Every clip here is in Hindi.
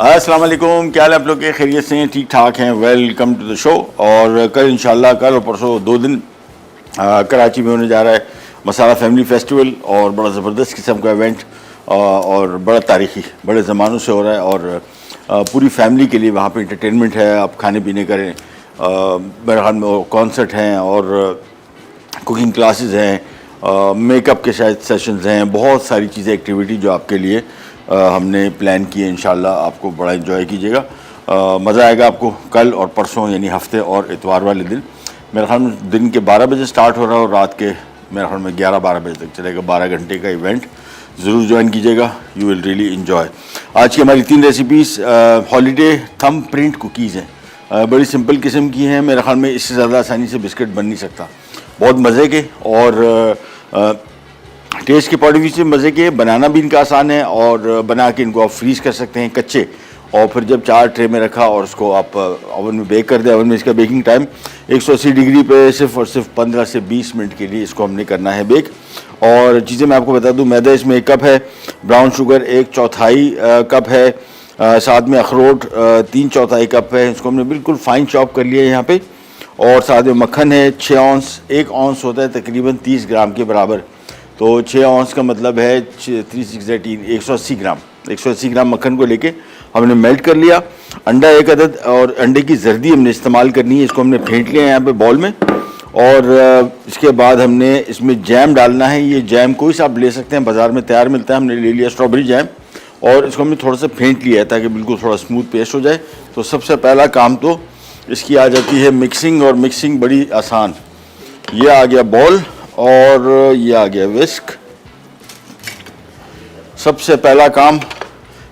अस्सलाम वालेकुम, क्या हाल है आप लोग के? खैरियत से हैं, ठीक ठाक हैं? Welcome to the show. और कल इंशाल्लाह, कल और परसों 2 दिन कराची में होने जा रहा है मसाला फैमिली फेस्टिवल, और बड़ा ज़बरदस्त किस्म का इवेंट और बड़ा तारीख़ी, बड़े ज़मानों से हो रहा है। और पूरी फैमिली के लिए वहाँ पे इंटरटेनमेंट है, आप खाने पीने करें, मेरे ख्याल में कॉन्सर्ट हैं और कुकिंग क्लासेस हैं, मेकअप के शायद सेशंस हैं, बहुत सारी चीज़ें, एक्टिविटी जो आपके लिए हमने प्लान किए। इंशाल्लाह आपको बड़ा एंजॉय कीजिएगा, मज़ा आएगा आपको। कल और परसों यानी हफ्ते और इतवार वाले दिन मेरे ख्याल में दिन के 12 बजे स्टार्ट हो रहा है और रात के मेरे ख्याल में 11-12 बजे तक चलेगा। 12 घंटे का इवेंट, ज़रूर ज्वाइन कीजिएगा, यू विल रियली इन्जॉय। आज की हमारी 3 रेसिपीज़ हॉलीडे थम प्रिंट कुकीज़ हैं, बड़ी सिंपल किस्म की हैं। मेरे ख्याल में इससे ज़्यादा आसानी से बिस्किट बन नहीं सकता, बहुत मज़े के और टेस्ट के पॉइंट ऑफ व्यू से मज़े के। बनाना भी इनका आसान है और बना के इनको आप फ्रीज़ कर सकते हैं कच्चे, और फिर जब 4 ट्रे में रखा और उसको आप ओवन में बेक कर दें। ओवन में इसका बेकिंग टाइम 180 डिग्री पे सिर्फ और सिर्फ 15 से 20 मिनट के लिए इसको हमने करना है बेक। और चीज़ें मैं आपको बता दूं, मैदा इसमें 1 कप है, ब्राउन शुगर 1/4 कप है, साथ में अखरोट 3/4 कप है, इसको हमने बिल्कुल फाइन चॉप कर लिया है यहाँ पे। और साथ में मक्खन है 6 औंस, 1 औंस होता है तकरीबन 30 ग्राम के बराबर, तो 6 औंस का मतलब है 3 6 18 180 ग्राम। 180 ग्राम मक्खन को लेके हमने मेल्ट कर लिया। अंडा 1 अदद, और अंडे की जर्दी हमने इस्तेमाल करनी है, इसको हमने फेंट लिया है यहाँ पे बॉल में। और इसके बाद हमने इसमें जैम डालना है। ये जैम कोई सा आप ले सकते हैं, बाज़ार में तैयार मिलता है, हमने ले लिया स्ट्रॉबेरी जैम, और इसको हमने थोड़ा सा फेंट लिया है ताकि बिल्कुल थोड़ा स्मूथ पेस्ट हो जाए। तो सबसे पहला काम तो इसकी आ जाती है मिक्सिंग, और मिक्सिंग बड़ी आसान। ये आ गया बॉल और ये आ गया विस्क। सबसे पहला काम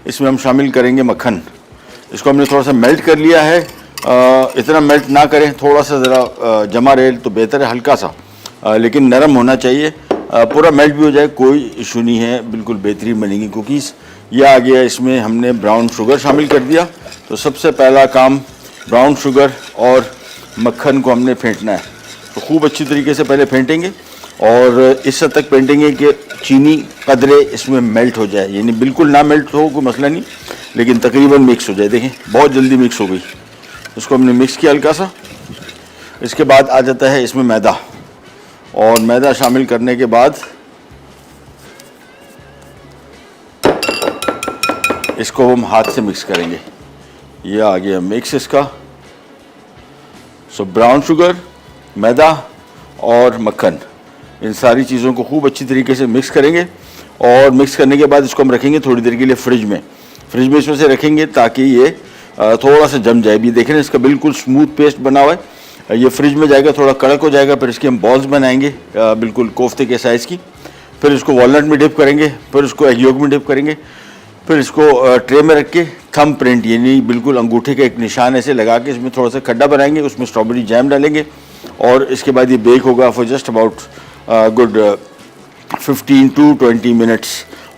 इसमें हम शामिल करेंगे मक्खन। इसको हमने थोड़ा सा मेल्ट कर लिया है, इतना मेल्ट ना करें, थोड़ा सा ज़रा जमा रहे तो बेहतर है, हल्का सा, लेकिन नरम होना चाहिए। पूरा मेल्ट भी हो जाए कोई इशू नहीं है, बिल्कुल बेहतरीन बनेगी कुकीज़। ये आ गया, इसमें हमने ब्राउन शुगर शामिल कर दिया। तो सबसे पहला काम ब्राउन शुगर और मक्खन को हमने फेंटना है। तो खूब अच्छी तरीके से पहले फेंटेंगे और इस हद तक फेंटेंगे कि चीनी कदरे इसमें मेल्ट हो जाए, यानी बिल्कुल ना मेल्ट हो कोई मसला नहीं, लेकिन तकरीबन मिक्स हो जाए। देखें बहुत जल्दी मिक्स हो गई, उसको हमने मिक्स किया हल्का सा। इसके बाद आ जाता है इसमें मैदा, और मैदा शामिल करने के बाद इसको हम हाथ से मिक्स करेंगे। ये आ गया मिक्स इसका। सो ब्राउन शुगर, मैदा और मक्खन, इन सारी चीज़ों को खूब अच्छी तरीके से मिक्स करेंगे। और मिक्स करने के बाद इसको हम रखेंगे थोड़ी देर के लिए फ्रिज में। इसमें से रखेंगे ताकि ये थोड़ा सा जम जाए। भी देखें इसका बिल्कुल स्मूथ पेस्ट बना हुआ है। ये फ्रिज में जाएगा, थोड़ा कड़क हो जाएगा, फिर इसके हम बॉल्स बनाएंगे बिल्कुल कोफ्ते के साइज़ की। फिर इसको वॉलनट में डिप करेंगे, फिर इसको एग योक में डिप करेंगे, फिर इसको ट्रे में रख के थंब प्रिंट यानी बिल्कुल अंगूठे का एक निशान ऐसे लगा के इसमें थोड़ा सा खड्डा बनाएंगे, उसमें स्ट्रॉबेरी जैम डालेंगे, और इसके बाद ये बेक होगा for just about good 15 to 20 minutes.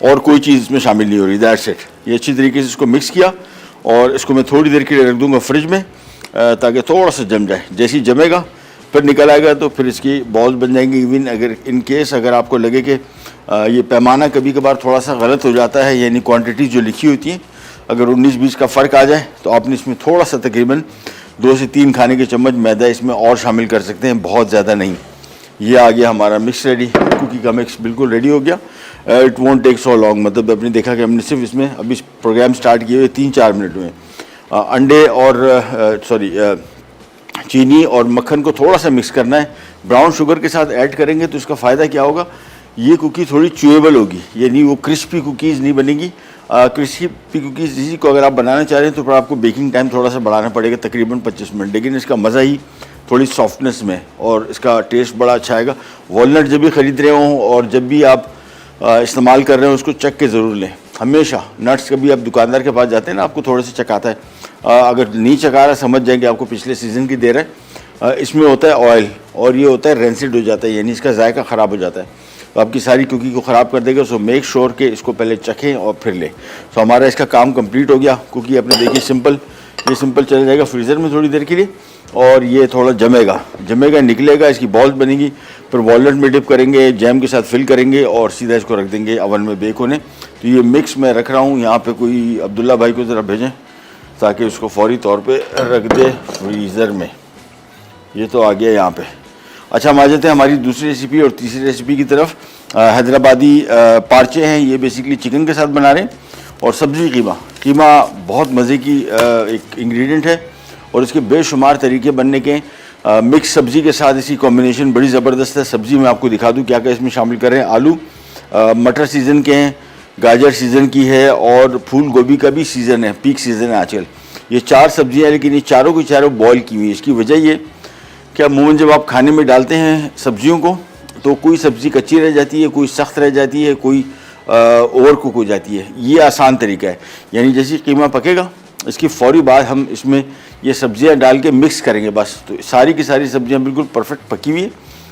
और कोई चीज़ इसमें शामिल नहीं हो रही, दैट्स इट। ये अच्छी तरीके से इसको मिक्स किया और इसको मैं थोड़ी देर के लिए रख दूंगा फ्रिज में ताकि थोड़ा सा जम जाए। जैसे ही जमेगा फिर निकल आएगा तो फिर इसकी बॉल्स बन जाएंगी। इवन अगर इन केस अगर आपको लगे कि ये पैमाना कभी कभार थोड़ा सा गलत हो जाता है, यानी क्वांटिटी जो लिखी होती है अगर 19-20 का फ़र्क आ जाए, तो आपने इसमें थोड़ा सा तकरीबन 2 से 3 खाने के चम्मच मैदा इसमें और शामिल कर सकते हैं, बहुत ज़्यादा नहीं। ये आ गया हमारा मिक्स रेडी, कुकी का मिक्स बिल्कुल रेडी हो गया। It won't take so long, मतलब आपने देखा कि हमने सिर्फ इसमें अभी प्रोग्राम स्टार्ट किए हुए 3-4 मिनट में अंडे और चीनी और मक्खन को थोड़ा सा मिक्स करना है। ब्राउन शुगर के साथ ऐड करेंगे तो इसका फ़ायदा क्या होगा, ये कुकी थोड़ी च्यूएबल होगी, यानी वो क्रिस्पी कुकीज़ नहीं बनेगी। क्रिस्पी कुकीज़ इसी को अगर आप बनाना चाह रहे हैं तो फिर आपको बेकिंग टाइम थोड़ा सा बढ़ाना पड़ेगा, तकरीबन 25 मिनट, लेकिन इसका मज़ा ही थोड़ी सॉफ्टनेस में और इसका टेस्ट बड़ा अच्छा आएगा। वॉलनट जब भी ख़रीद रहे हों और जब भी आप इस्तेमाल कर रहे हो उसको चख के ज़रूर लें। हमेशा नट्स कभी आप दुकानदार के पास जाते हैं ना, आपको थोड़े से चखाता है, अगर नहीं चखा रहा समझ जाएंगे आपको पिछले सीज़न की दे रहा है। इसमें होता है ऑयल और ये होता है रेंसिड हो जाता है, यानी इसका जायका ख़राब हो जाता है, तो आपकी सारी कुकी को ख़राब कर देगा। सो मेक श्योर के इसको पहले चखें और फिर लें। सो हमारा इसका काम कंप्लीट हो गया। कुकी आपने देखी सिंपल, ये सिंपल चला जाएगा फ्रीज़र में थोड़ी देर के लिए, और ये थोड़ा जमेगा निकलेगा, इसकी बॉल्स बनेगी, फिर वॉलनट में डिप करेंगे, जैम के साथ फिल करेंगे और सीधा इसको रख देंगे ओवन में बेक होने। तो ये मिक्स मैं रख रहा हूँ यहाँ पे, कोई अब्दुल्ला भाई को ज़रा भेजें। ताकि उसको फौरी तौर पे रख दे फ्रीज़र में। ये तो आ गया यहाँ पे। अच्छा, हम आ जाते हैं हमारी दूसरी रेसिपी और तीसरी रेसिपी की तरफ। हैदराबादी पार्चे हैं, ये बेसिकली चिकन के साथ बना रहे हैं। और सब्ज़ी कीमा। कीमा बहुत मज़े की एक इंग्रेडिएंट है और इसके बेशुमार तरीके बनने के। मिक्स सब्ज़ी के साथ इसकी कॉम्बिनेशन बड़ी ज़बरदस्त है। सब्ज़ी में आपको दिखा दूँ क्या क्या इसमें शामिल कर रहे हैं। आलू मटर सीज़न के हैं, गाजर सीज़न की है और फूल गोभी का भी सीज़न है, पीक सीज़न है आजकल। ये 4 सब्ज़ियाँ, लेकिन ये चारों की चारों बॉयल की हुई है। इसकी वजह ये कि अमूमन जब आप खाने में डालते हैं सब्ज़ियों को तो कोई सब्ज़ी कच्ची रह जाती है, कोई सख्त रह जाती है, कोई ओवर कुक हो जाती है। ये आसान तरीका है, यानी जैसे कीमा पकेगा इसकी फ़ौरी बाद हम इसमें ये सब्ज़ियाँ डाल के मिक्स करेंगे बस। तो सारी की सारी सब्ज़ियाँ बिल्कुल परफेक्ट पकी हुई है,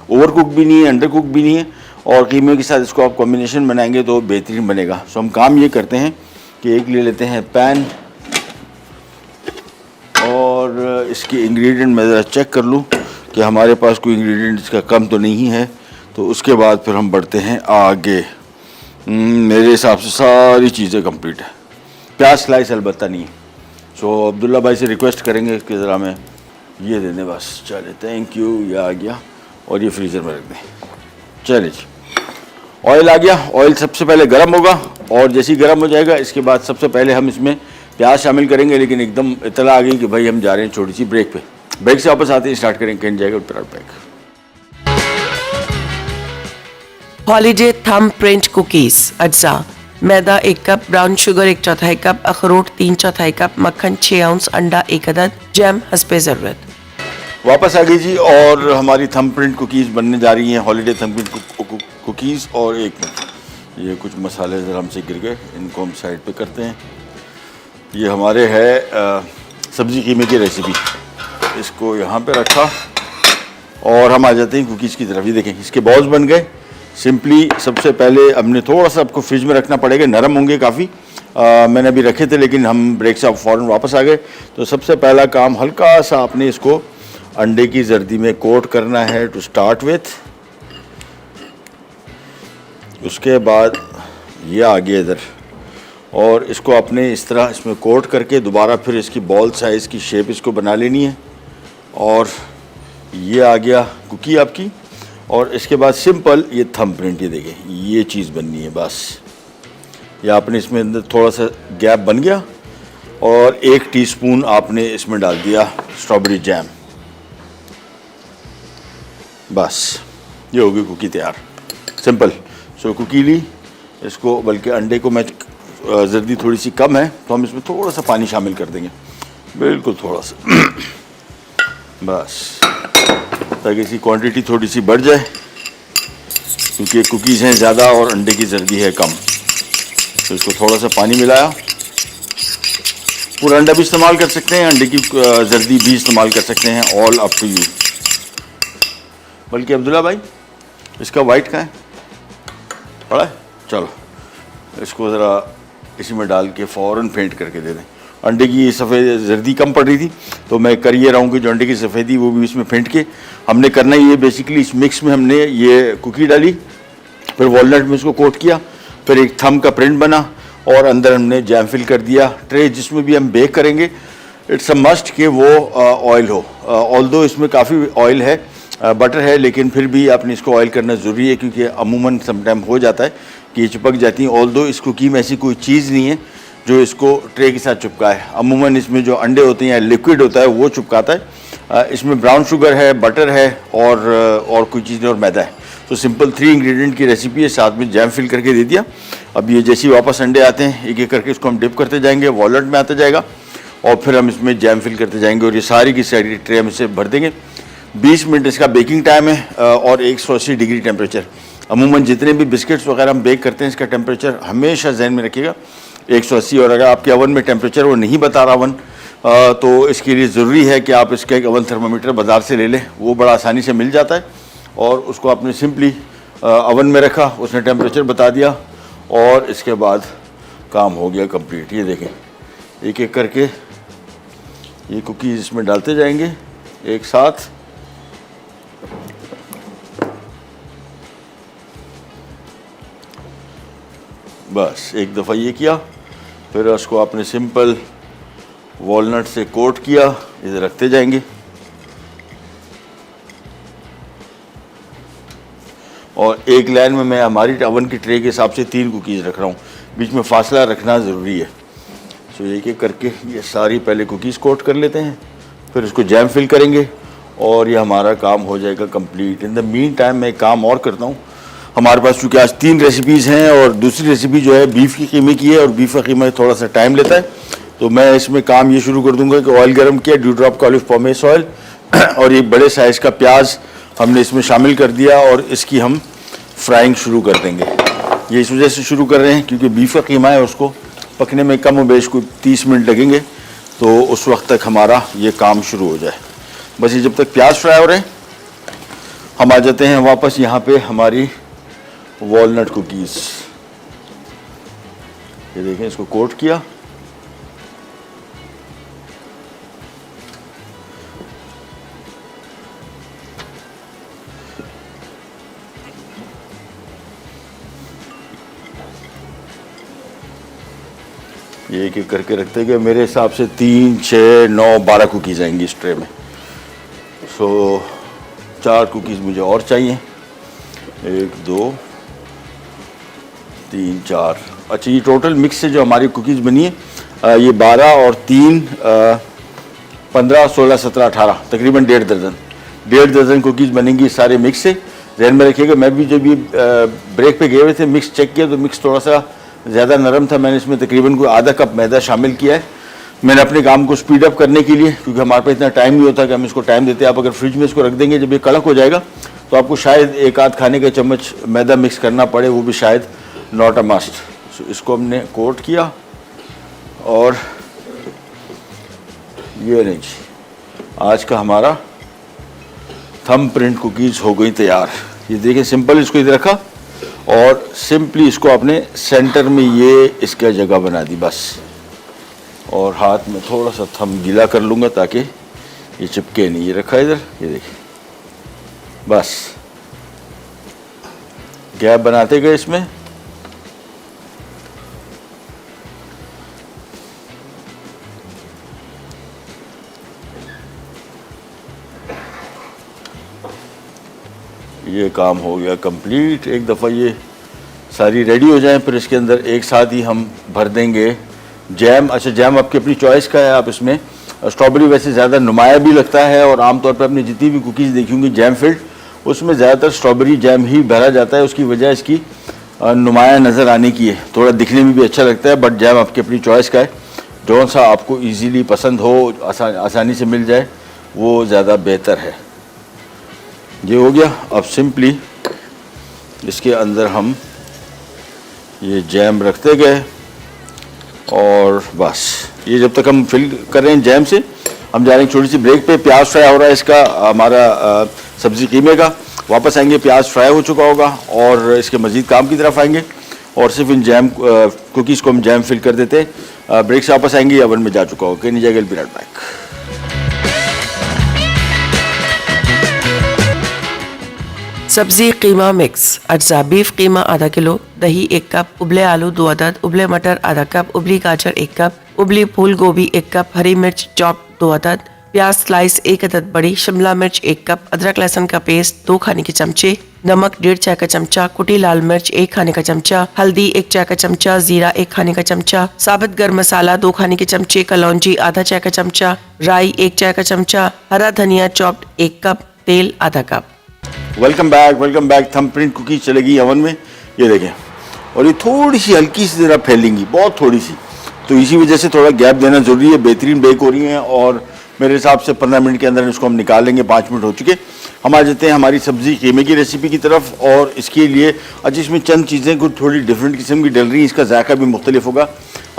ओवर कुक भी नहीं है, अंडर कुक भी नहीं है। और कीमे के साथ इसको आप कॉम्बिनेशन बनाएंगे तो बेहतरीन बनेगा। सो हम काम ये करते हैं कि एक ले लेते हैं पैन और इसके इंग्रेडिएंट मैं ज़रा चेक कर लूँ कि हमारे पास कोई इंग्रेडिएंट इसका कम तो नहीं है। तो उसके बाद फिर हम बढ़ते हैं आगे। मेरे हिसाब से सारी चीज़ें कंप्लीट है। प्याज स्लाइस अलबत्ता नहीं है। सो अब्दुल्ला भाई से रिक्वेस्ट करेंगे कि ज़रा मैं ये दे दें बस। चले, थैंक यू। ये आ गया और ये फ्रीज़र में रख दें। चले जी, ऑयल आ गया। ऑयल सबसे पहले गर्म होगा और जैसे ही गर्म हो जाएगा इसके बाद सबसे पहले हम इसमें प्याज शामिल करेंगे। लेकिन एकदम इतला आ गई कि भाई हम जा रहे हैं छोटी सी ब्रेक पे। ब्रेक से वापस आते हैं, स्टार्ट करेंगे, कहीं जाएगा pack. Holiday thumb print cookies. अज्जा: मैदा 1 कप, ब्राउन शुगर 1/4 कप, अखरोट 3/4 कप, मक्खन 6 आउंस, अंडा 1 अदद, जैम हस्बे ज़रूरत। वापस आ गई जी और हमारी थंब प्रिंट कुकीज़ बनने जा रही हैं। Holiday thumb print cookies. और एक मिनट, ये कुछ मसाले ज़रा हमसे गिर गए, इनको हम साइड पे करते हैं। ये हमारे है सब्ज़ी कीमे की रेसिपी। इसको यहाँ पे रखा और हम आ जाते हैं कुकीज़ की तरफ। ये देखें, इसके बॉल्स बन गए। सिंपली सबसे पहले हमने थोड़ा सा आपको फ्रिज में रखना पड़ेगा, नरम होंगे काफ़ी। मैंने अभी रखे थे लेकिन हम ब्रेक से फ़ौरन वापस आ गए। तो सबसे पहला काम, हल्का सा आपने इसको अंडे की जर्दी में कोट करना है टू स्टार्ट विथ। उसके बाद ये आ गया इधर और इसको आपने इस तरह इसमें कोट करके दोबारा फिर इसकी बॉल साइज़ की शेप इसको बना लेनी है। और ये आ गया कुकी आपकी। और इसके बाद सिंपल ये थंब प्रिंट, ये देखें, ये चीज़ बननी है बस। ये आपने इसमें अंदर थोड़ा सा गैप बन गया और 1 टीस्पून आपने इसमें डाल दिया स्ट्रॉबेरी जैम। बस ये होगी कुकी तैयार, सिंपल। सो कुकी ली इसको, बल्कि अंडे को मैं जर्दी थोड़ी सी कम है तो हम इसमें थोड़ा सा पानी शामिल कर देंगे, बिल्कुल थोड़ा सा बस, ताकि इसकी क्वांटिटी थोड़ी सी बढ़ जाए, क्योंकि कुकीज़ हैं ज़्यादा और अंडे की जर्दी है कम। तो इसको थोड़ा सा पानी मिलाया। पूरा अंडा भी इस्तेमाल कर सकते हैं, अंडे की जर्दी भी इस्तेमाल कर सकते हैं, ऑल अप टू यू। बल्कि अब्दुल्ला भाई इसका वाइट का है पड़ा है, चलो इसको ज़रा इसी में डाल के फ़ौरन फेंट करके दे दें। अंडे की सफ़ेद जर्दी कम पड़ रही थी तो मैं कर ये रहा हूँ कि जो अंडे की सफ़ेदी वो भी इसमें फेंट के हमने करना ही ये। बेसिकली इस मिक्स में हमने ये कुकी डाली, फिर वॉलनट में इसको कोट किया, फिर एक थंब का प्रिंट बना और अंदर हमने जैम फिल कर दिया। ट्रे जिसमें भी हम बेक करेंगे इट्स अ मस्ट कि वो ऑयल हो। ऑल्दो इसमें काफ़ी ऑयल है, बटर है, लेकिन फिर भी आपने इसको ऑयल करना ज़रूरी है, क्योंकि अमूमन समटाइम हो जाता है कि ये चिपक जाती हैं। ऑल्दो इस कुकी में ऐसी कोई चीज़ नहीं है जो इसको ट्रे के साथ चिपकाए। अमूमन इसमें जो अंडे होते हैं या लिक्विड होता है वो चिपकाता है। इसमें ब्राउन शुगर है, बटर है और कोई चीज़ और मैदा है। तो सिंपल 3 इंग्रेडिएंट की रेसिपी है, साथ में जैम फिल करके दे दिया। अब ये जैसे ही वापस अंडे आते हैं एक एक करके इसको हम डिप करते जाएंगे, वॉलनट में आता जाएगा और फिर हम इसमें जैम फिल करते जाएंगे और ये सारी की सारी ट्रे हम इसे भर देंगे। 20 मिनट इसका बेकिंग टाइम है और 180 डिग्री टेम्परेचर। अमूमन जितने भी बिस्किट्स वगैरह हम बेक करते हैं इसका टेम्परेचर हमेशा जहन में रखिएगा 180। और अगर आपके ओवन में टेम्परेचर वो नहीं बता रहा ओवन, तो इसके लिए ज़रूरी है कि आप इसका एक ओवन थर्मामीटर बाज़ार से ले लें, वो बड़ा आसानी से मिल जाता है। और उसको आपने सिंपली ओवन में रखा, उसने टेम्परेचर बता दिया और इसके बाद काम हो गया कंप्लीट। ये देखें एक एक करके ये कुकीज़ इसमें डालते जाएंगे एक साथ। बस एक दफ़ा ये किया, फिर उसको आपने सिंपल वॉलनट से कोट किया, इधर रखते जाएंगे। और एक लाइन में मैं हमारी ओवन की ट्रे के हिसाब से 3 कुकीज़ रख रहा हूँ, बीच में फासला रखना ज़रूरी है। सो एक एक करके ये सारी पहले कुकीज़ कोट कर लेते हैं, फिर इसको जैम फिल करेंगे और ये हमारा काम हो जाएगा complete. In the mean time मैं एक काम और करता हूँ। हमारे पास चूँकि आज 3 रेसिपीज़ हैं और दूसरी रेसिपी जो है बीफ की कीमे की है, और बीफ का कीमा थोड़ा सा टाइम लेता है, तो मैं इसमें काम ये शुरू कर दूंगा कि ऑयल गर्म किया, ड्यू ड्रॉप का ऑलिव पॉमेस ऑयल और एक बड़े साइज़ का प्याज हमने इसमें शामिल कर दिया और इसकी हम फ्राइंग शुरू कर देंगे। ये इस वजह से शुरू कर रहे हैं क्योंकि बीफ का कीमा है, उसको पकने में कम बेश को 30 मिनट लगेंगे, तो उस वक्त तक हमारा ये काम शुरू हो जाए। बस ये जब तक प्याज फ्राई हो रहे हैं, हम आ जाते हैं वापस यहाँ पे हमारी वॉलनट कुकीज़। ये देखें, इसको कोट किया, ये एक एक करके रखते गए। मेरे हिसाब से 3, 6, 9, 12 कुकीज़ आएंगी इस ट्रे में। सो 4 कुकीज़ मुझे और चाहिए, 1, 2, 3, 4। अच्छा, ये टोटल मिक्स से जो हमारी कुकीज़ बनी है ये 12 और 3 15, 16, 17, 18 तकरीबन 1.5 दर्जन कुकीज़ बनेंगी सारे मिक्स से। ध्यान में रखिएगा, मैं भी जब ये ब्रेक पे गए हुए थे मिक्स चेक किया तो मिक्स थोड़ा सा ज़्यादा नरम था। मैंने इसमें तकरीबन कोई आधा कप मैदा शामिल किया है। मैंने अपने काम को स्पीड अप करने के लिए, क्योंकि हमारे पास इतना टाइम नहीं होता कि हम इसको टाइम देते। आप अगर फ्रिज में इसको रख देंगे, जब ये कड़क हो जाएगा तो आपको शायद 1 आध खाने का चम्मच मैदा मिक्स करना पड़े, वो भी शायद नॉट अ मस्ट। सो इसको हमने कोट किया और ये नहीं जी, आज का हमारा थंब प्रिंट कुकीज़ हो गई तैयार। ये देखिए, सिंपल इसको इधर रखा और सिंपली इसको अपने सेंटर में ये इसका जगह बना दी बस, और हाथ में थोड़ा सा थंब गीला कर लूँगा ताकि ये चिपके नहीं। ये रखा इधर, ये देखिए, बस गैप बनाते गए इसमें। ये काम हो गया कंप्लीट। एक दफ़ा ये सारी रेडी हो जाए, फिर इसके अंदर एक साथ ही हम भर देंगे जैम। अच्छा, जैम आपकी अपनी चॉइस का है। आप इसमें स्ट्रॉबेरी वैसे ज़्यादा नुमाया भी लगता है, और आमतौर पर अपनी जितनी भी कुकीज़ देखी होंगी जैम फिल्ड, उसमें ज़्यादातर स्ट्रॉबेरी जैम ही भरा जाता है। उसकी वजह इसकी नुमाया नज़र आने की है, थोड़ा दिखने में भी अच्छा लगता है। बट जैम आपकी अपनी चॉइस का है, जौन सा आपको ईजीली पसंद हो, आसानी से मिल जाए, वो ज़्यादा बेहतर है। ये हो गया। अब सिंपली इसके अंदर हम ये जैम रखते गए और बस ये जब तक हम फिल कर रहे हैं जैम से, हम जा रहे हैं छोटी सी ब्रेक पे। प्याज फ्राई हो रहा है इसका, हमारा सब्ज़ी कीमे का। वापस आएंगे, प्याज फ्राई हो चुका होगा और इसके मज़ीद काम की तरफ आएंगे, और सिर्फ इन जैम कुकीज़ को हम जैम फिल कर देते हैं। ब्रेक से वापस आएंगे, ओवन में जा चुका होगा। कहीं नहीं जाएगा, बी राइट बैक। सब्जी कीमा मिक्स। अज्जा: बीफ कीमा आधा किलो, दही 1 कप, उबले आलू 2 अदद, उबले मटर आधा कप, उबली गाजर 1 कप, उबली फूल गोभी 1 कप, हरी मिर्च चॉप 2 अदद, प्याज स्लाइस 1 अदद बड़ी, शिमला मिर्च 1 कप, अदरक लहसुन का पेस्ट 2 खाने के चमचे, नमक 1.5 चाय का चमचा, कुटी लाल मिर्च 1 खाने का चमचा, हल्दी 1 चाय का चमचा, जीरा 1 खाने का चमचा, साबुत गर्म मसाला 2 खाने के चमचे, कलौंजी आधा चाय का चमचा, राई 1 चाय का चमचा, हरा धनिया चॉप्ड 1 कप, तेल आधा cup. Welcome back. Thumb print cookies चलेगी ओवन में, ये देखें। और ये थोड़ी सी हल्की सी ज़रा फैलेंगी, बहुत थोड़ी सी, तो इसी वजह से थोड़ा गैप देना ज़रूरी है। बेहतरीन बेक हो रही हैं और मेरे हिसाब से 15 मिनट के अंदर इसको हम निकाल लेंगे। 5 मिनट हो चुके। हम आ जाते हैं हमारी सब्ज़ी कीमे की रेसिपी की तरफ, और इसके लिए अच्छा इसमें चंद चीज़ें कुछ थोड़ी डिफरेंट किस्म की डल रही हैं, इसका जायका भी मुख्तलिफ होगा।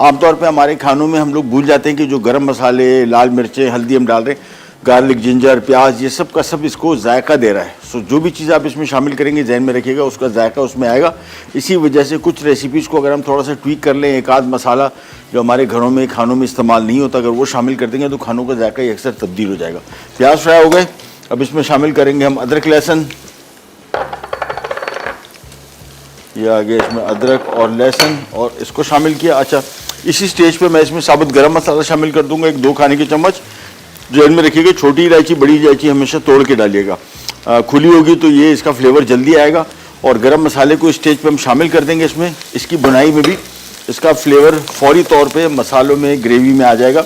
आमतौर पर हमारे खानों में हम लोग भूल जाते हैं कि जो गर्म मसाले, लाल मिर्चें, हल्दी हम डाल रहे हैं, गार्लिक, जिंजर, प्याज, ये सब का सब इसको जायका दे रहा है। सो जो भी चीज़ आप इसमें शामिल करेंगे, ज़हन में रखिएगा, उसका जायका उसमें आएगा। इसी वजह से कुछ रेसिपीज़ को अगर हम थोड़ा सा ट्वीक कर लें, एक आध मसाला जो हमारे घरों में खानों में इस्तेमाल नहीं होता, अगर वो शामिल कर देंगे तो खानों का जायका ही अक्सर तब्दील हो जाएगा। प्याज फ्राई हो गए। अब इसमें शामिल करेंगे हम अदरक लहसुन। ये आ गया इसमें अदरक और लहसुन, और इसको शामिल किया। अच्छा, इसी स्टेज पे मैं इसमें साबुत गरम मसाला शामिल कर दूंगा, 1-2 खाने के चम्मच। ध्यान में रखिएगा, छोटी इलायची बड़ी इलायची हमेशा तोड़ के डालिएगा। खुली होगी तो ये इसका फ्लेवर जल्दी आएगा। और गरम मसाले को स्टेज पे हम शामिल कर देंगे इसमें। इसकी बुनाई में भी इसका फ्लेवर फौरी तौर पे मसालों में, ग्रेवी में आ जाएगा।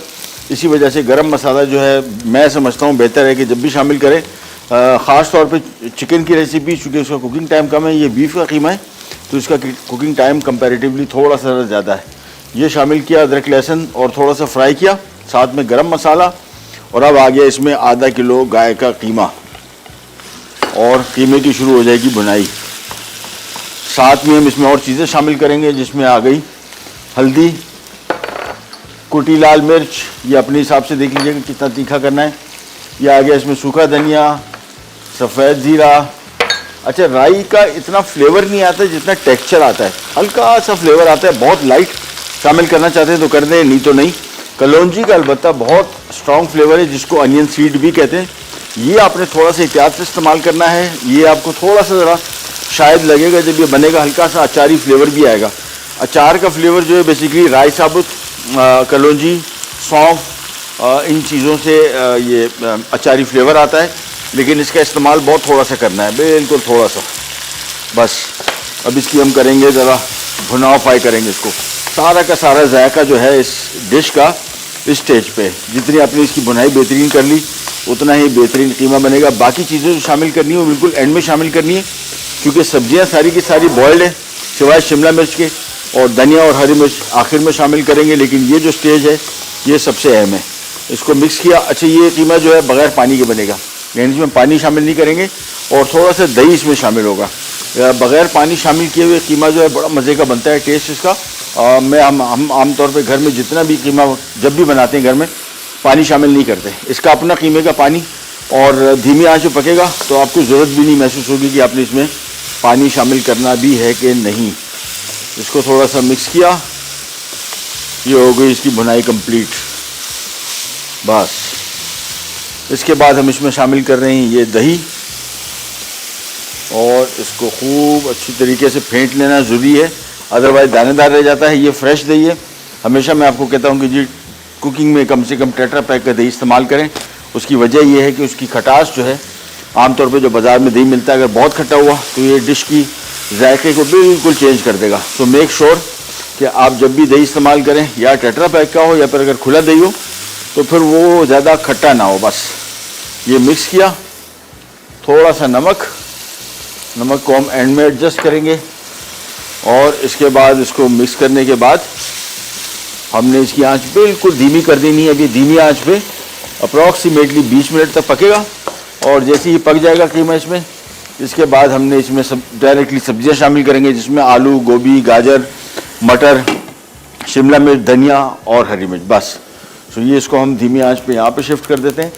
इसी वजह से गरम मसाला जो है मैं समझता हूँ बेहतर है कि जब भी शामिल करें, ख़ास तौर पे चिकन की रेसिपी, चूँकि उसका कुकिंग टाइम कम है, ये बीफ का कीमा है तो इसका कुकिंग टाइम कंपैरेटिवली थोड़ा सा ज़्यादा है। ये शामिल किया, अदरक लहसुन और थोड़ा सा फ्राई किया, साथ में गरम मसाला। और अब आ गया इसमें आधा किलो गाय का कीमा और कीमे की शुरू हो जाएगी बुनाई। साथ में हम इसमें और चीज़ें शामिल करेंगे, जिसमें आ गई हल्दी, कुटी लाल मिर्च, ये अपने हिसाब से देख लीजिएगा कितना तीखा करना है। ये आ गया इसमें सूखा धनिया, सफ़ेद ज़ीरा। अच्छा, राई का इतना फ्लेवर नहीं आता जितना टेक्सचर आता है, हल्का सा फ्लेवर आता है, बहुत लाइट। शामिल करना चाहते हैं तो कर दें, नहीं तो नहीं। कलौंजी का अलबत्ता बहुत स्ट्रॉन्ग फ्लेवर है, जिसको अनियन सीड भी कहते हैं। ये आपने थोड़ा सा एहतियात से इस्तेमाल करना है। ये आपको थोड़ा सा ज़रा शायद लगेगा जब ये बनेगा, हल्का सा अचारी फ्लेवर भी आएगा। अचार का फ्लेवर जो है बेसिकली राई साबुत, कलौंजी, सौंफ, इन चीज़ों से ये अचारी फ्लेवर आता है। लेकिन इसका इस्तेमाल बहुत थोड़ा सा करना है, बिल्कुल थोड़ा सा बस। अब इसकी हम करेंगे ज़रा भुनाव, फ्राई करेंगे इसको। सारा का सारा जायका जो है इस डिश का इस स्टेज पे, जितनी आपने इसकी बुनाई बेहतरीन कर ली उतना ही बेहतरीन कीमा बनेगा। बाकी चीज़ें जो शामिल करनी है वो बिल्कुल एंड में शामिल करनी है, क्योंकि सब्जियां सारी की सारी बॉयल्ड है सिवाय शिमला मिर्च के, और धनिया और हरी मिर्च आखिर में शामिल करेंगे। लेकिन ये जो स्टेज है ये सबसे अहम है। इसको मिक्स किया। अच्छा, ये कीमा जो है बग़ैर पानी के बनेगा, यानी इसमें पानी शामिल नहीं करेंगे और थोड़ा सा दही इसमें शामिल होगा। बग़ैर पानी शामिल किए हुए कीमा जो है बड़ा मज़े का बनता है टेस्ट इसका। हम आमतौर पे घर में जितना भी कीमा जब भी बनाते हैं घर में पानी शामिल नहीं करते। इसका अपना कीमे का पानी, और धीमी आंच पे पकेगा तो आपको ज़रूरत भी नहीं महसूस होगी कि आपने इसमें पानी शामिल करना भी है कि नहीं। इसको थोड़ा सा मिक्स किया, ये हो गई इसकी भुनाई कंप्लीट। बस इसके बाद हम इसमें शामिल कर रहे हैं ये दही, और इसको खूब अच्छी तरीके से फेंट लेना ज़रूरी है, अदरवाइज़ दानेदार रह जाता है। ये फ्रेश दही है। हमेशा मैं आपको कहता हूँ कि जी कुकिंग में कम से कम टेट्रा पैक का दही इस्तेमाल करें। उसकी वजह यह है कि उसकी खटास जो है, आमतौर पे जो बाज़ार में दही मिलता है, अगर बहुत खट्टा हुआ तो ये डिश की जायके को बिल्कुल चेंज कर देगा। तो मेक श्योर कि आप जब भी दही इस्तेमाल करें, या टेट्रा पैक का हो या फिर अगर खुला दही हो, तो फिर वो ज़्यादा खट्टा ना हो। बस ये मिक्स किया, थोड़ा सा नमक को हम एंड में एडजस्ट करेंगे। और इसके बाद इसको मिक्स करने के बाद हमने इसकी आंच बिल्कुल धीमी कर देनी है। अभी धीमी आंच पे अप्रॉक्सीमेटली 20 मिनट तक पकेगा, और जैसे ही पक जाएगा कीमा इसमें, इसके बाद हमने इसमें डायरेक्टली सब्जियां शामिल करेंगे, जिसमें आलू, गोभी, गाजर, मटर, शिमला मिर्च, धनिया और हरी मिर्च। बस तो ये इसको हम धीमी आंच पे यहाँ पे शिफ्ट कर देते हैं,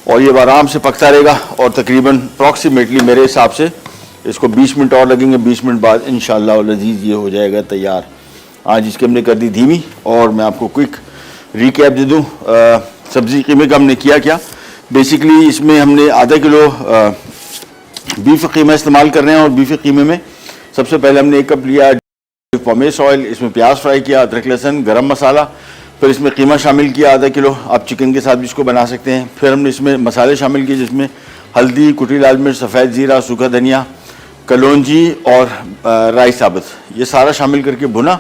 और ये आराम से पकता रहेगा। और तकरीबन अप्रॉक्सीमेटली मेरे हिसाब से इसको 20 मिनट और लगेंगे। 20 मिनट बाद इंशाअल्लाह लजीज ये हो जाएगा तैयार। आज इसकी हमने कर दी धीमी। और मैं आपको क्विक रिकैप दे दूँ सब्ज़ी कीमे का हमने किया क्या। बेसिकली इसमें हमने आधा किलो बीफ कीमा इस्तेमाल कर रहे हैं, और बीफ कीमे में सबसे पहले हमने 1 कप लिया पमेस ऑयल, इसमें प्याज फ्राई किया, अदरक लहसुन, गरम मसाला, फिर इसमें कीमा शामिल किया आधा किलो। आप चिकन के साथ भी इसको बना सकते हैं। फिर हमने इसमें मसाले शामिल किए, जिसमें हल्दी, कुटी लाल मिर्च, सफ़ेद ज़ीरा, सूखा धनिया, कलौंजी और राई साबुत, ये सारा शामिल करके भुना।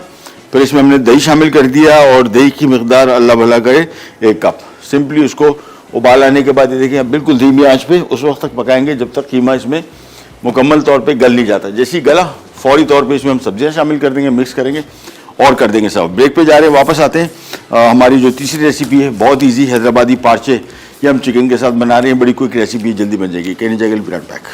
फिर इसमें हमने दही शामिल कर दिया, और दही की मकदार अल्लाह भला करे 1 कप। सिंपली उसको उबाल आने के बाद ये देखें बिल्कुल धीमी आंच पे उस वक्त तक पकाएंगे जब तक कीमा इसमें मुकम्मल तौर पे गल नहीं जाता। जैसे ही गला, फौरी तौर पे इसमें हम सब्जियां शामिल कर देंगे, मिक्स करेंगे और कर देंगे सब। ब्रेक पे जा रहे हैं, वापस आते हैं। हमारी जो तीसरी रेसिपी है बहुत ईजी, हैदराबादी पार्चे, ये हम चिकन के साथ बना रहे हैं। बड़ी क्विक रेसिपी, जल्दी बन जाएगी। कहने जाएगा विराट पैक।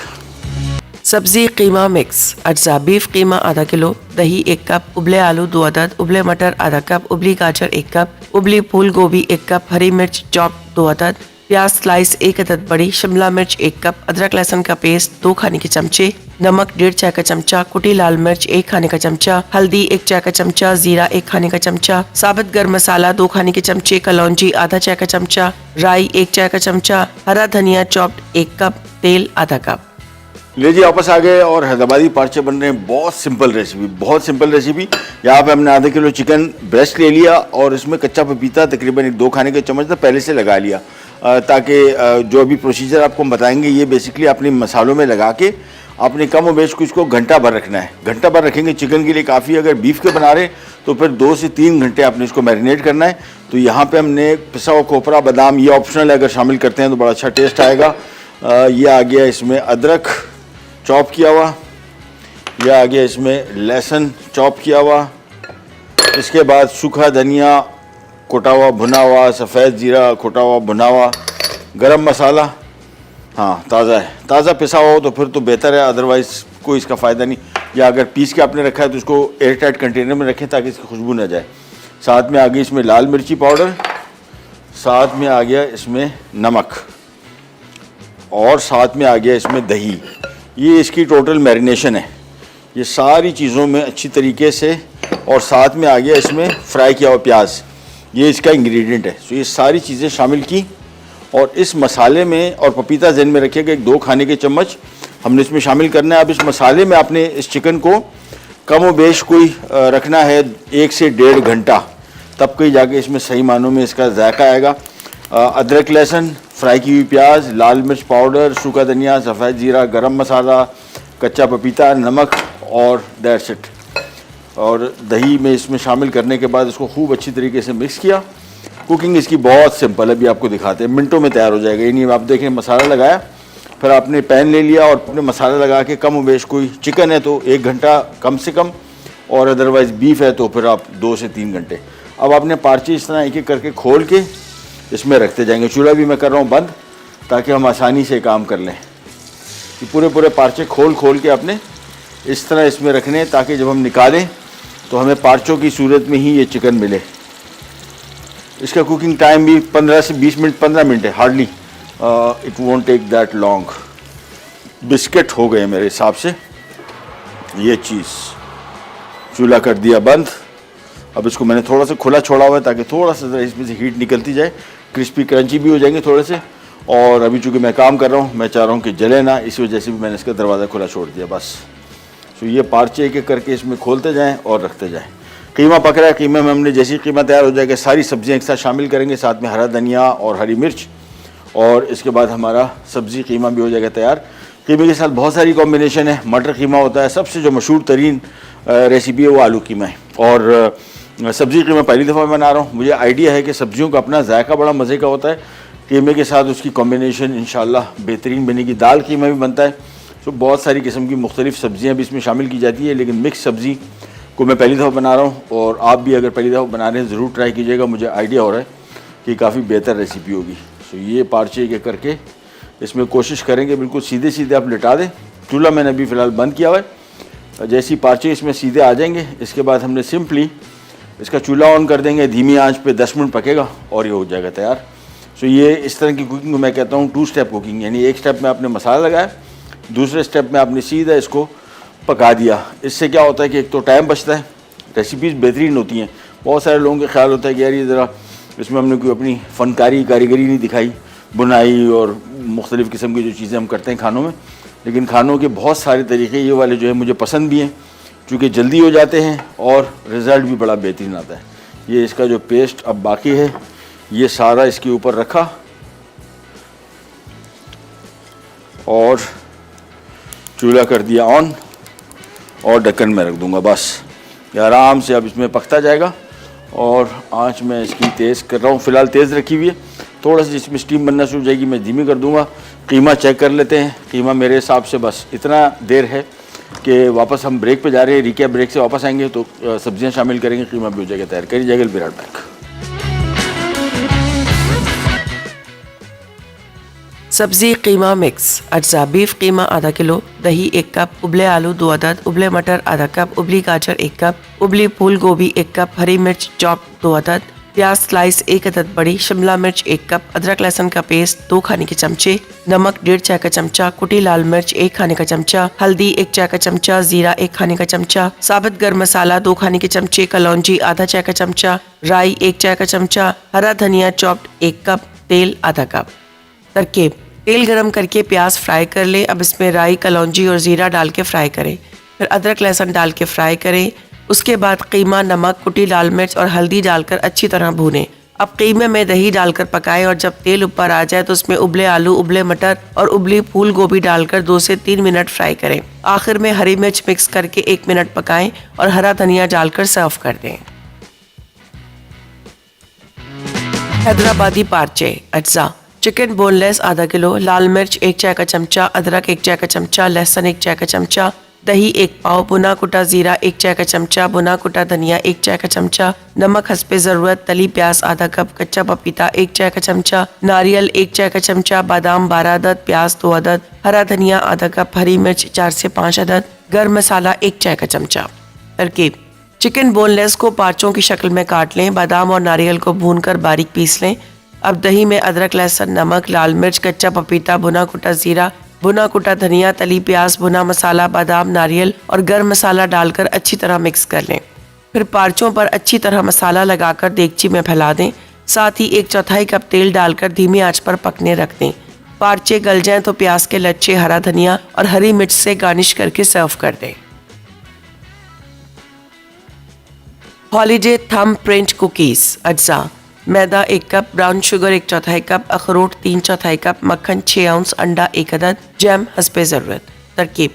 सब्जी कीमा मिक्स अज्जा बीफ कीमा आधा किलो, दही 1 कप, उबले आलू 2 अदद, उबले मटर आधा कप, उबली गाजर 1 कप, उबली फूल गोभी 1 कप, हरी मिर्च चॉप 2 अदद, प्याज स्लाइस 1 अदद बड़ी, शिमला मिर्च 1 कप, अदरक लहसुन का पेस्ट 2 खाने के चमचे, नमक 1.5 चाय का चमचा, कुटी लाल मिर्च 1 खाने का चमचा, हल्दी 1 चाय का चमचा, जीरा 1 खाने का चमचा, साबुत गर्म मसाला 2 खाने के चमचे, कलौंजी आधा चाय का चमचा, राई 1 चाय का चमचा, हरा धनिया चॉप्ड 1 कप, तेल आधा कप। लीजिए वापस आ गए और हैदराबादी पार्चे बन रहे हैं। बहुत सिंपल रेसिपी, बहुत सिंपल रेसिपी। यहाँ पे हमने आधा किलो चिकन ब्रेस्ट ले लिया और इसमें कच्चा पपीता तकरीबन 2 खाने के चम्मच तो पहले से लगा लिया, ताकि जो भी प्रोसीजर आपको हम बताएंगे ये बेसिकली अपने मसालों में लगा के आपने कम बेश कुछ को घंटा भर रखना है। घंटा भर रखेंगे चिकन के लिए काफ़ी। अगर बीफ के बना रहे तो फिर 2 से 3 घंटे आपने इसको मैरिनेट करना है। तो यहाँ पे हमने पिसा हुआ खोपरा, बादाम, ये ऑप्शनल है, अगर शामिल करते हैं तो बड़ा अच्छा टेस्ट आएगा। ये आ गया इसमें अदरक चॉप किया हुआ, यह आ गया इसमें लहसुन चॉप किया हुआ, इसके बाद सूखा धनिया कोटा हुआ भुना हुआ, सफ़ेद ज़ीरा कोटा हुआ भुना हुआ, गरम मसाला हाँ ताज़ा है, ताज़ा पिसा हुआ हो तो फिर तो बेहतर है, अदरवाइज़ कोई इसका फ़ायदा नहीं। या अगर पीस के आपने रखा है तो उसको एयर टाइट कंटेनर में रखें ताकि इसकी खुशबू ना जाए। साथ में आ गई इसमें लाल मिर्ची पाउडर, साथ में आ गया इसमें नमक और साथ में आ गया इसमें दही। ये इसकी टोटल मैरिनेशन है, ये सारी चीज़ों में अच्छी तरीके से। और साथ में आ गया इसमें फ्राई किया हुआ प्याज, ये इसका इंग्रेडिएंट है। तो ये सारी चीज़ें शामिल की और इस मसाले में, और पपीता ज़हन में रखिएगा 2 खाने के चम्मच हमने इसमें शामिल करना है। अब इस मसाले में आपने इस चिकन को कम व बेश कोई रखना है 1 से 1.5 घंटा, तब कहीं जाके इसमें सही मानों में इसका जायका आएगा। अदरक लहसुन, फ्राई की हुई प्याज, लाल मिर्च पाउडर, सूखा धनिया, सफ़ेद ज़ीरा, गरम मसाला, कच्चा पपीता, नमक और दैट्स इट। और दही में इसमें शामिल करने के बाद इसको खूब अच्छी तरीके से मिक्स किया। कुकिंग इसकी बहुत सिंपल है, अभी आपको दिखाते हैं, मिनटों में तैयार हो जाएगा। ये नहीं आप देखें मसाला लगाया, फिर आपने पैन ले लिया और अपने मसाला लगा के कम बेश कोई चिकन है तो 1 घंटा कम से कम, और अदरवाइज़ बीफ है तो फिर आप 2 से 3 घंटे। अब आपने पार्चे इस तरह एक एक करके खोल के इसमें रखते जाएंगे। चूल्हा भी मैं कर रहा हूँ बंद ताकि हम आसानी से काम कर लें। कि पूरे पार्चे खोल के आपने इस तरह इसमें रखने ताकि जब हम निकालें तो हमें पार्चों की सूरत में ही ये चिकन मिले। इसका कुकिंग टाइम भी 15 से 20 मिनट, 15 मिनट है hardly, it won't take that long. Biscuit हो गए मेरे हिसाब से। ये चीज़ चूल्हा कर दिया बंद। अब इसको मैंने थोड़ा सा खुला छोड़ा हुआ है ताकि थोड़ा सा इसमें से हीट निकलती जाए, क्रिस्पी क्रंची भी हो जाएंगे थोड़े से। और अभी चूँकि मैं काम कर रहा हूँ, मैं चाह रहा हूँ कि जले ना, इस वजह से भी मैंने इसका दरवाज़ा खुला छोड़ दिया बस। तो ये पार्चे एक एक करके इसमें खोलते जाएँ और रखते जाएँ। कीमा पक रहा है, कीमे में हमने जैसी कीमा तैयार हो जाएगा सारी सब्जियां एक साथ शामिल करेंगे, साथ में हरा धनिया और हरी मिर्च, और इसके बाद हमारा सब्ज़ी कीमा भी हो जाएगा तैयार। कीमे के साथ बहुत सारी कॉम्बिनेशन है। मटर कीमा होता है, सबसे जो मशहूर तरीन रेसिपी है वो आलू कीमा है। और सब्ज़ी कीमा पहली दफ़ा बना रहा हूँ, मुझे आइडिया है कि सब्जियों का अपना जायका बड़ा मज़े का होता है। कीमे के साथ उसकी कॉम्बिनेशन इंशाल्लाह बेहतरीन बनेगी। दाल कीमा भी बनता है। तो बहुत सारी किस्म की मुख्तलिफ़ सब्ज़ियाँ भी इसमें शामिल की जाती है, लेकिन मिक्स सब्ज़ी को मैं पहली दफ़ा बना रहा हूँ और आप भी अगर पहली दफ़ा बना रहे हैं ज़रूर ट्राई कीजिएगा। मुझे आइडिया हो रहा है कि काफ़ी बेहतर रेसिपी होगी। तो ये पार्चे के करके इसमें कोशिश करेंगे बिल्कुल सीधे सीधे आप लिटा दें। चूल्हा मैंने अभी फ़िलहाल बंद किया हुआ है। जैसे ही पार्चे इसमें सीधे आ जाएंगे, इसके बाद हमने सिंपली इसका चूल्हा ऑन कर देंगे, धीमी आंच पे 10 मिनट पकेगा और ये हो जाएगा तैयार। सो ये इस तरह की कुकिंग को मैं कहता हूँ 2 स्टेप कुकिंग, यानी एक स्टेप में आपने मसाला लगाया, दूसरे स्टेप में आपने सीधा इसको पका दिया। इससे क्या होता है कि एक तो टाइम बचता है, रेसिपीज़ बेहतरीन होती हैं। बहुत सारे लोगों का ख्याल होता है कि यार ये ज़रा इसमें हमने कोई अपनी फ़नकारी कारीगरी नहीं दिखाई, बुनाई और मुख्तलिफ़ किस्म की जो चीज़ें हम करते हैं खानों में। लेकिन खानों के बहुत सारे तरीक़े ये वाले जो है मुझे पसंद भी हैं, चूँकि जल्दी हो जाते हैं और रिज़ल्ट भी बड़ा बेहतरीन आता है। ये इसका जो पेस्ट अब बाकी है ये सारा इसके ऊपर रखा और चूल्हा कर दिया ऑन और ढक्कन में रख दूंगा। बस ये आराम से अब इसमें पकता जाएगा। और आंच में इसकी तेज़ कर रहा हूँ, फ़िलहाल तेज़ रखी हुई है। थोड़ा सा इसमें स्टीम बनना शुरू हो जाएगी, मैं धीमी कर दूंगा। कीमा चेक कर लेते हैं। कीमा मेरे हिसाब से बस इतना देर है कि वापस हम ब्रेक पे जा रहे हैं, रिकैप ब्रेक से वापस आएंगे तो सब्जियां शामिल करेंगे, कीमा भी हो जाएगा तैयार। करी जाएगा विराट बैक। सब्जी कीमा मिक्स अज्जा बीफ कीमा आधा किलो, दही 1 कप, उबले आलू 2 अदद, उबले मटर आधा कप, उबली गाजर 1 कप, उबली फूल गोभी 1 कप, हरी मिर्च चॉप 2 अदद, प्याज स्लाइस 1 अदद बड़ी, शिमला मिर्च 1 कप, अदरक लहसुन का पेस्ट 2 खाने के चमचे, नमक 1.5 चाय का चमचा, कुटी लाल मिर्च 1 खाने का चमचा, हल्दी 1 चाय का चमचा, जीरा 1 खाने का चमचा, साबुत गर्म मसाला 2 खाने के चमचे, कलौंजी आधा चाय का चमचा, राई 1 चाय का चमचा, हरा धनिया चॉप्ड 1 कप, तेल आधा कप। तरकीब: तेल गरम करके प्याज फ्राई कर लें। अब इसमें राई, कलौंजी और ज़ीरा डाल के फ्राई करें। फिर अदरक लहसुन डाल के फ्राई करें। उसके बाद कीमा, नमक, कुटी लाल मिर्च और हल्दी डालकर अच्छी तरह भूनें। अब कीमे में दही डालकर पकाएं और जब तेल ऊपर आ जाए तो उसमें उबले आलू, उबले मटर और उबली फूल गोभी डालकर 2 से 3 मिनट फ्राई करें। आखिर में हरी मिर्च मिक्स करके 1 मिनट पकाएं और हरा धनिया डालकर सर्व कर दें। हैदराबादी पार्चे अज्जा: चिकन बोनलेस आधा किलो, लाल मिर्च 1 चाय का चमचा, अदरक 1 चाय का चमचा, लहसुन 1 चाय का चमचा, दही 1 पाव, भुना कुटा जीरा 1 चाय का चमचा, भुना कुटा धनिया 1 चाय का चमचा, नमक हस्बे ज़रूरत, तली प्याज आधा कप, कच्चा पपीता 1 चाय का चमचा, नारियल 1 चाय का चमचा, बादाम 12 अदद, प्याज 2 अदद, हरा धनिया आधा कप, हरी मिर्च 4 से 5 अदद, गर्म मसाला 1 चाय का चमचा। तरकीब: चिकन बोनलेस को पार्चों की शक्ल में काट लें। बादाम और नारियल को भूनकर बारीक पीस लें। अब दही में अदरक, लहसुन, नमक, लाल मिर्च, कच्चा पपीता, भुना कुटा जीरा, भुना कुटा धनिया, तली प्याज, भुना मसाला, बादाम, नारियल और गर्म मसाला डालकर अच्छी तरह मिक्स कर लें। फिर पार्चों पर अच्छी तरह मसाला लगाकर देगची में फैला दें। साथ ही 1/4 कप तेल डालकर धीमी आंच पर पकने रख दें। पार्चे गल जाएं तो प्याज के लच्छे, हरा धनिया और हरी मिर्च से गार्निश करके सर्व कर दें। हॉलीडे थंब प्रिंट कुकीज अज्जा: मैदा 1 कप, ब्राउन शुगर 1/4 कप, अखरोट 3/4 कप, मक्खन 6 आउंस, अंडा 1 अदद, जैम हस्बे ज़रूरत। तरकीब: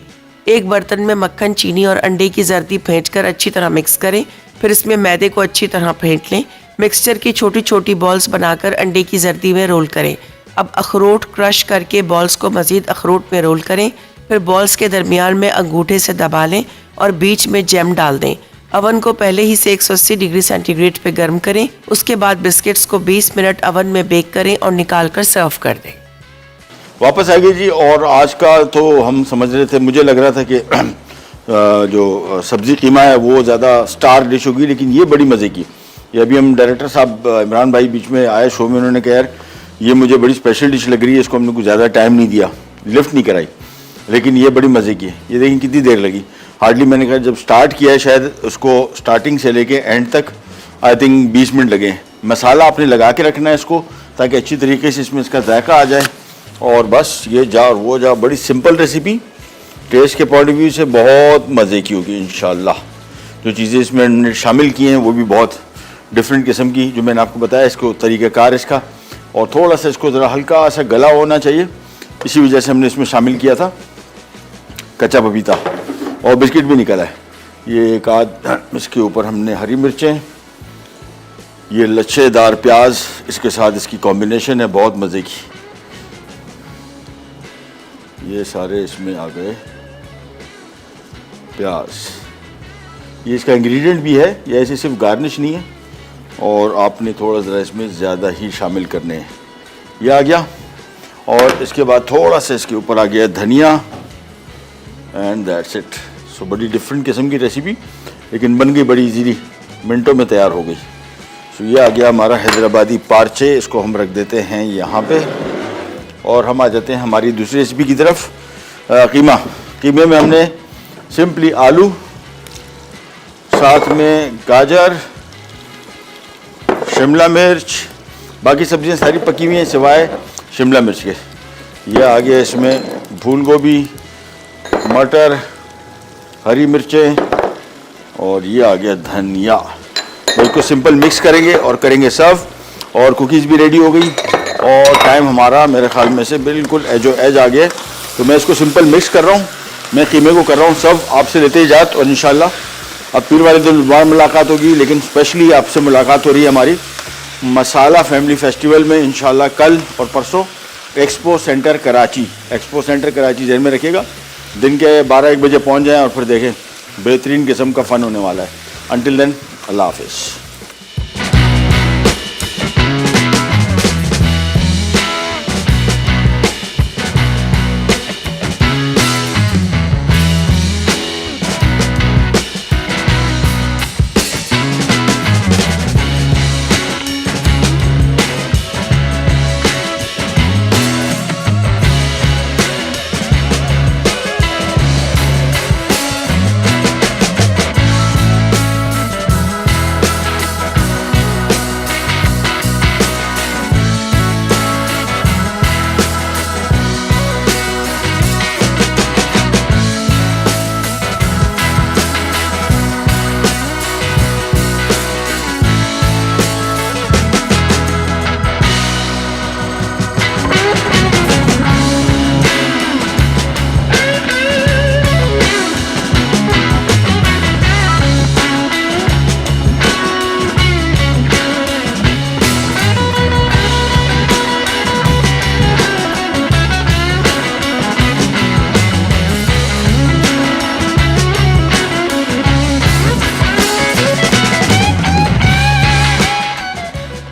एक बर्तन में मक्खन, चीनी और अंडे की जर्दी फेंटकर अच्छी तरह मिक्स करें। फिर इसमें मैदे को अच्छी तरह फेंट लें। मिक्सचर की छोटी छोटी बॉल्स बनाकर अंडे की जर्दी में रोल करें। अब अखरोट क्रश करके बॉल्स को मज़ीद अखरोट में रोल करें। फिर बॉल्स के दरमियान में अंगूठे से दबा लें और बीच में जैम डाल दें। अवन को पहले ही से 180 डिग्री सेंटीग्रेड पे गर्म करें। उसके बाद बिस्किट्स को 20 मिनट अवन में बेक करें और निकाल कर सर्व कर दें। वापस आ गए जी। और आज का तो हम समझ रहे थे, मुझे लग रहा था कि जो सब्ज़ी कीमा है वो ज़्यादा स्टार डिश होगी, लेकिन ये बड़ी मज़े की। ये अभी हम डायरेक्टर साहब इमरान भाई बीच में आए शो में, उन्होंने कहा यार ये मुझे बड़ी स्पेशल डिश लग रही है, इसको हमने कुछ ज़्यादा टाइम नहीं दिया, लिफ्ट नहीं कराई, लेकिन ये बड़ी मज़े की है। ये देखिए कितनी देर लगी, हार्डली मैंने कहा जब स्टार्ट किया है शायद उसको स्टार्टिंग से लेके एंड तक आई थिंक 20 मिनट लगे। मसाला आपने लगा के रखना है इसको ताकि अच्छी तरीके से इसमें इसका जायका आ जाए, और बस ये जा और वो जा। बड़ी सिंपल रेसिपी, टेस्ट के पॉइंट ऑफ व्यू से बहुत मज़े की होगी इंशाल्लाह। जो चीज़ें इसमें हमने शामिल की हैं वो भी बहुत डिफरेंट किस्म की, जो मैंने आपको बताया इसको तरीक़ाकार इसका, और थोड़ा सा इसको ज़रा हल्का सा गला होना चाहिए, इसी वजह से हमने इसमें शामिल किया था कच्चा पपीता, और बिस्किट भी निकला है। ये एक आध इसके ऊपर हमने हरी मिर्चें, ये लच्छेदार प्याज, इसके साथ इसकी कॉम्बिनेशन है बहुत मज़े की। ये सारे इसमें आ गए प्याज, ये इसका इंग्रेडिएंट भी है, ये ऐसे सिर्फ गार्निश नहीं है, और आपने थोड़ा ज़रा इसमें ज़्यादा ही शामिल करने हैं। ये आ गया, और इसके बाद थोड़ा सा इसके ऊपर आ गया धनिया, एंड दैट्स इट। सो बड़ी डिफरेंट किस्म की रेसिपी, लेकिन बन गई बड़ी इजीली, मिनटों में तैयार हो गई। सो ये आ गया हमारा हैदराबादी पार्चे, इसको हम रख देते हैं यहाँ पे, और हम आ जाते हैं हमारी दूसरी रेसिपी की तरफ। कीमा, कीमे में हमने सिंपली आलू, साथ में गाजर, शिमला मिर्च, बाकी सब्जियां सारी पकी हुई हैं सिवाय शिमला मिर्च के। यह आ गया इसमें फूल गोभी, मटर, हरी मिर्चें, और ये आ गया धनिया। तो इसको सिंपल मिक्स करेंगे और करेंगे सर्व, और कुकीज़ भी रेडी हो गई, और टाइम हमारा मेरे ख्याल में से बिल्कुल एज आ गया। तो मैं इसको सिंपल मिक्स कर रहा हूँ, मैं कीमे को कर रहा हूँ सर्व, आपसे लेते इजाज़त, और इंशाल्लाह अब पीर वाले दिन दोबारा मुलाकात होगी, लेकिन स्पेशली आपसे मुलाकात हो रही है हमारी मसाला फैमिली फेस्टिवल में इंशाल्लाह कल और परसों expo centre Karachi. Expo centre Karachi ज़हन में रखिएगा, दिन के 12-1 बजे पहुँच जाएँ और फिर देखें, बेहतरीन किस्म का फ़न होने वाला है। अंटिल देन, अल्लाह हाफिज़।